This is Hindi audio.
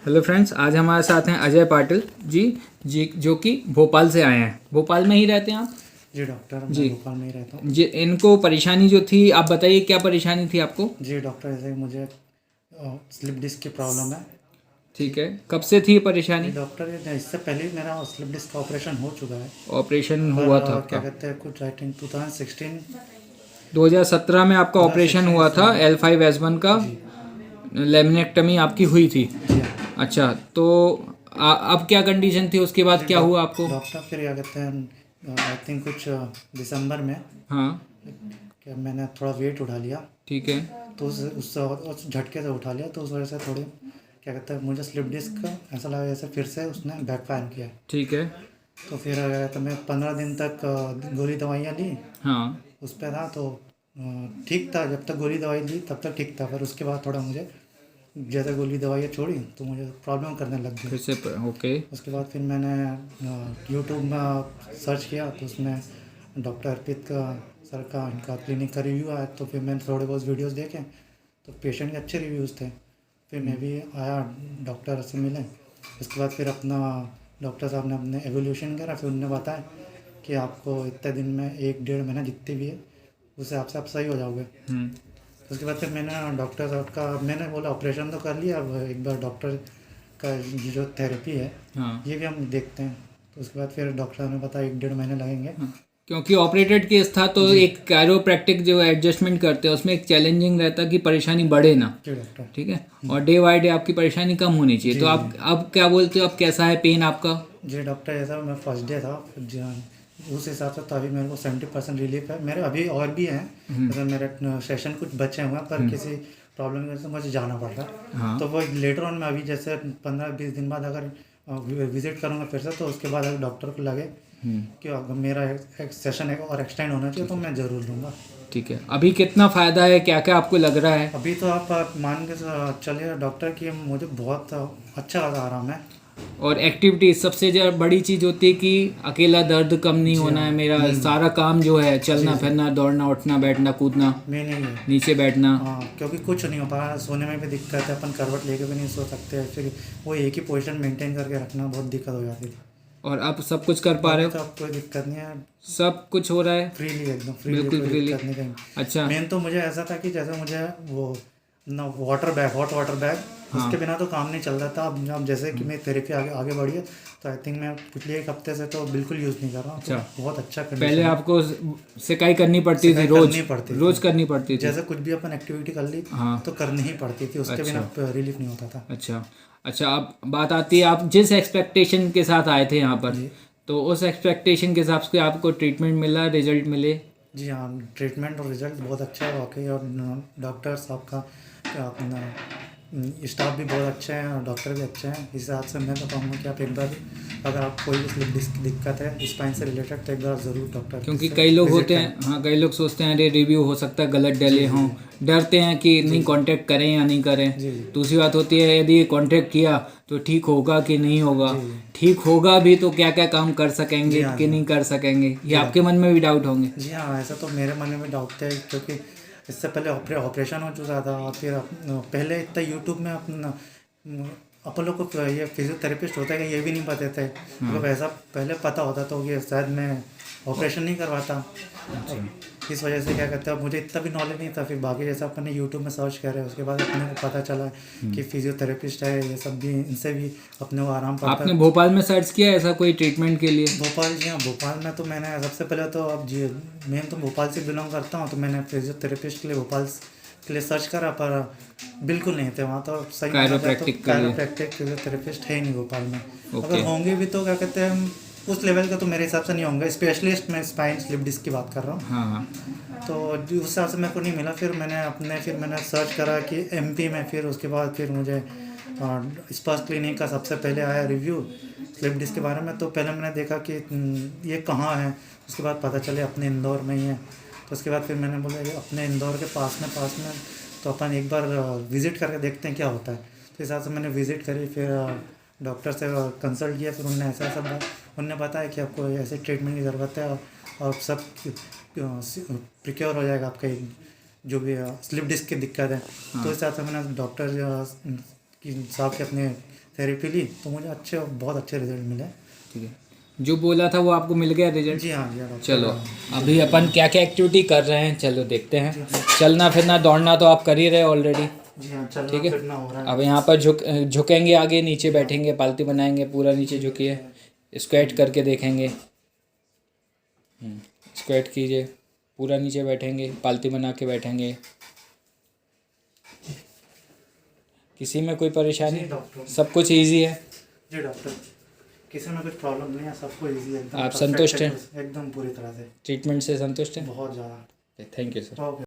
हेलो फ्रेंड्स, आज हमारे साथ हैं अजय पाटिल जी जो कि भोपाल से आए हैं। भोपाल में ही रहते हैं आप? जी डॉक्टर, जी मैं भोपाल में ही रहता हूँ। जी। इनको परेशानी जो थी, आप बताइए क्या परेशानी थी आपको? जी डॉक्टर, जैसे मुझे स्लिप डिस्क की प्रॉब्लम है। जी ठीक है, कब से थी ये जी परेशानी? डॉक्टर, ये इससे पहले ही मेरा स्लिप डिस्क का ऑपरेशन हो चुका है। ऑपरेशन पर हुआ था क्या आपका? कहते हैं, कुछ आई थिंक 2016 2017 में आपका ऑपरेशन 2016 हुआ था से। L5S1 का। जी लेमिनेक्टमी आपकी हुई थी? जी हाँ अच्छा, तो अब क्या कंडीशन थी, उसके बाद जी क्या हुआ आपको? डॉक्टर, फिर क्या कहते हैं, आई थिंक कुछ दिसंबर में हाँ, क्या मैंने थोड़ा वेट उठा लिया। ठीक है। तो उस झटके से उठा लिया, तो उस वजह से थोड़ी क्या कहते हैं, मुझे स्लिप डिस्क का ऐसा लगा जैसे फिर से उसने बैकफायर किया है। ठीक है। तो फिर तो मैं 15 दिन तक गोली दवाइयाँ ली, हाँ, उस पर था तो ठीक था। जब तक गोली दवाई ली तब तक ठीक था, पर उसके बाद थोड़ा मुझे जैसे गोली दवाइयाँ छोड़ी तो मुझे प्रॉब्लम करने लग गई। फिर से ओके। उसके बाद फिर मैंने यूट्यूब में सर्च किया, तो उसमें डॉक्टर अर्पित का सर का इनका क्लिनिक का रिव्यू आया। तो फिर मैंने थोड़े बहुत वीडियोस देखे, तो पेशेंट के अच्छे रिव्यूज़ थे। फिर मैं भी आया, डॉक्टर से मिले। उसके बाद फिर अपना डॉक्टर साहब ने अपने एवोल्यूशन करा। फिर उन्होंने बताया कि आपको इतने दिन में 1-1.5 महीना जितनी भी है उस हिसाब से आप सही हो जाओगे। हम्म। उसके बाद फिर मैंने डॉक्टर साहब का, मैंने बोला ऑपरेशन तो कर लिया, अब एक बार डॉक्टर का जो थेरेपी है हाँ, ये भी हम देखते हैं। तो उसके बाद फिर डॉक्टर साहब ने बताया 1-1.5 महीने लगेंगे। हाँ, क्योंकि ऑपरेटेड केस था तो जी एक कैरोप्रैक्टिक जो एडजस्टमेंट करते हैं उसमें एक चैलेंजिंग रहता कि परेशानी बढ़े ना। जी डॉक्टर। ठीक है, और डे बाय डे आपकी परेशानी कम होनी चाहिए। जी तो जी आप अब क्या बोलते हो, अब कैसा है पेन आपका? जी डॉक्टर, ऐसा मैं फर्स्ट डे था जी हाँ, उस हिसाब से तो अभी मेरे को 70% रिलीफ है। मेरे अभी और भी हैं, जैसे मेरे सेशन कुछ बचे हुए हैं, पर किसी प्रॉब्लम की वजह से मुझे जाना पड़ रहा है। हाँ। तो वो लेटर ऑन में अभी जैसे 15-20 दिन बाद अगर विजिट करूँगा फिर से, तो उसके बाद अगर डॉक्टर को लगे कि अगर मेरा एक सेशन है और एक्सटेंड होना चाहिए तो मैं ज़रूर लूँगा। ठीक है, अभी कितना फ़ायदा है, क्या क्या आपको लग रहा है? अभी तो आप मान के चलिए डॉक्टर कि मुझे बहुत अच्छा लगा, आराम है। और एक्टिविटीज सबसे बड़ी चीज़ होती है कि अकेला दर्द कम नहीं जी होना हाँ। है। मेरा सारा काम जो है, चलना जी जी फिरना, दौड़ना उठना, बैठना कूदना, मैं नहीं है। नीचे बैठना। हाँ, क्योंकि कुछ नहीं हो पा रहा, सोने में भी दिक्कत है, अपन करवट लेके भी नहीं सो सकते। फिर वो एक ही पोजीशन मेंटेन करके रखना बहुत दिक्कत हो जाती थी। और आप सब कुछ कर पा रहे अभी हो? तो अब कोई दिक्कत नहीं है, सब कुछ हो रहा है? फ्रीली, एकदम फ्रीली, बिल्कुल कोई फ्रीली। दिक्कत नहीं कहीं। अच्छा। मेन तो मुझे ऐसा था कि जैसे मुझे वो ना water bag, hot water bag, हाँ। उसके बिना तो काम नहीं चल रहा था। अब जैसे कि मेरी थेरेपी आगे आगे बढ़ी है, तो आई थिंक मैं पिछले एक हफ्ते से तो बिल्कुल यूज़ नहीं कर रहा हूँ। तो अच्छा। बहुत अच्छा पहले कंडीशन है। आपको सिकाई करनी पड़ती थी, सिकाई रोज करनी पड़ती रोज थी, करनी पड़ती थी। जैसे कुछ भी अपन एक्टिविटी कर ली हाँ। तो करनी ही पड़ती थी, उसके अच्छा। बिना रिलीफ नहीं होता था। अच्छा। अच्छा, अब बात आती है, आप जिस एक्सपेक्टेशन के साथ आए थे यहाँ पर, जी तो उस एक्सपेक्टेशन के हिसाब से आपको ट्रीटमेंट मिला, रिजल्ट मिले? जी हाँ, ट्रीटमेंट और रिजल्ट बहुत अच्छा है वाकई। और डॉक्टर साहब का अपना स्टाफ भी बहुत अच्छा है और डॉक्टर भी अच्छे हैं। इस हिसाब से मैं तो कहूँगा कि आप एक बार, अगर आप कोई भी स्लिप डिस्क की दिक्कत है स्पाइन से रिलेटेड, तो एक बार ज़रूर डॉक्टर क्योंकि से कई लोग विजिट होते करें। हैं, हाँ, कई लोग सोचते हैं अरे रिव्यू हो सकता है गलत जी डले जी हों, डरते हैं कि नहीं कांटेक्ट करें या नहीं करें। जी जी दूसरी बात होती है, यदि कांटेक्ट किया तो ठीक होगा कि नहीं होगा। जी जी ठीक होगा भी तो क्या क्या काम कर सकेंगे जी हाँ कि जी नहीं हाँ कर सकेंगे, ये जी आपके मन में भी डाउट होंगे। जी हाँ, ऐसा तो मेरे मन में भी डाउट है, क्योंकि इससे पहले ऑपरेशन हो चुका था। और फिर पहले इतना यूट्यूब में अपना अपन लोग को ये फिजियोथेरेपिस्ट होता है कि ये भी नहीं पता थे। मतलब ऐसा पहले पता होता तो ये शायद मैं ऑपरेशन नहीं करवाता। अब इस वजह से क्या कहते हैं, मुझे इतना भी नॉलेज नहीं था। फिर बाकी जैसा अपन ने यूट्यूब में सर्च करे, उसके बाद अपने को पता चला कि फिजियोथेरेपिस्ट है, ये सब भी, इनसे भी अपने को आराम पड़ता आपने है। भोपाल में सर्च किया ऐसा कोई ट्रीटमेंट के लिए? भोपाल, जी हाँ, भोपाल में तो मैंने सबसे पहले तो, अब जी मैं तो भोपाल से बिलोंग करता हूँ, तो मैंने फिजियोथेरेपिस्ट के लिए भोपाल के लिए सर्च करा, पर बिल्कुल नहीं थे वहाँ। तो सही माना जाए तो कायरोप्रैक्टिक के लिए? कायरोप्रैक्टिक फिजियोथेरेपिस्ट है ही नहीं भोपाल में। ओके। अगर होंगे भी तो क्या कहते हैं, उस लेवल का तो मेरे हिसाब से नहीं होंगे। स्पेशलिस्ट, मैं स्पाइन स्लिप डिस्क की बात कर रहा हूँ। हाँ हाँ। तो उस हिसाब से मेरे को नहीं मिला। फिर मैंने सर्च करा कि एमपी में, फिर उसके बाद फिर मुझे स्पर्श क्लिनिक का सबसे पहले आया रिव्यू स्लिप डिस्क के बारे में। तो पहले मैंने देखा कि ये कहाँ है, उसके बाद पता चले अपने इंदौर में ही है। तो उसके बाद फिर मैंने बोला ये अपने इंदौर के पास में तो अपन एक बार विज़िट करके देखते हैं क्या होता है। तो इस हिसाब से मैंने विज़िट करी, फिर डॉक्टर से कंसल्ट किया। फिर उन्होंने ऐसा सब उन्होंने बताया कि आपको ऐसे ट्रीटमेंट की ज़रूरत है, और सब प्रिक्योर हो जाएगा आपका जो भी स्लिप डिस्क की दिक्कत है। तो इस हिसाब से मैंने डॉक्टर की साहब के अपने थेरेपी ली तो मुझे बहुत अच्छे रिजल्ट मिले। ठीक है, जो बोला था वो आपको मिल गया रिजल्ट? जी हाँ जी हाँ डॉक्टर। चलो अभी अपन क्या क्या एक्टिविटी कर रहे हैं चलो देखते हैं। चलना फिरना दौड़ना तो आप कर ही रहे ऑलरेडी। जी हाँ चलना ठीक है, फिरना हो रहा है। अब यहाँ पर झुकेंगे आगे, नीचे बैठेंगे, पालती बनाएंगे, पूरा नीचे झुकिए, स्क्वाट करके देखेंगे। स्क्वाट कीजिए, पूरा नीचे बैठेंगे, पालती बना के बैठेंगे। किसी में कोई परेशानी? जी डॉक्टर। सब कुछ इजी है? जी डॉक्टर, किसी में कुछ प्रॉब्लम नहीं है, सबको इजी है एकदम। आप perfect संतुष्ट है, हैं? एकदम पूरी तरह से। ट्रीटमेंट से संतुष्ट हैं? बहुत ज़्यादा। Thank you sir. ओके।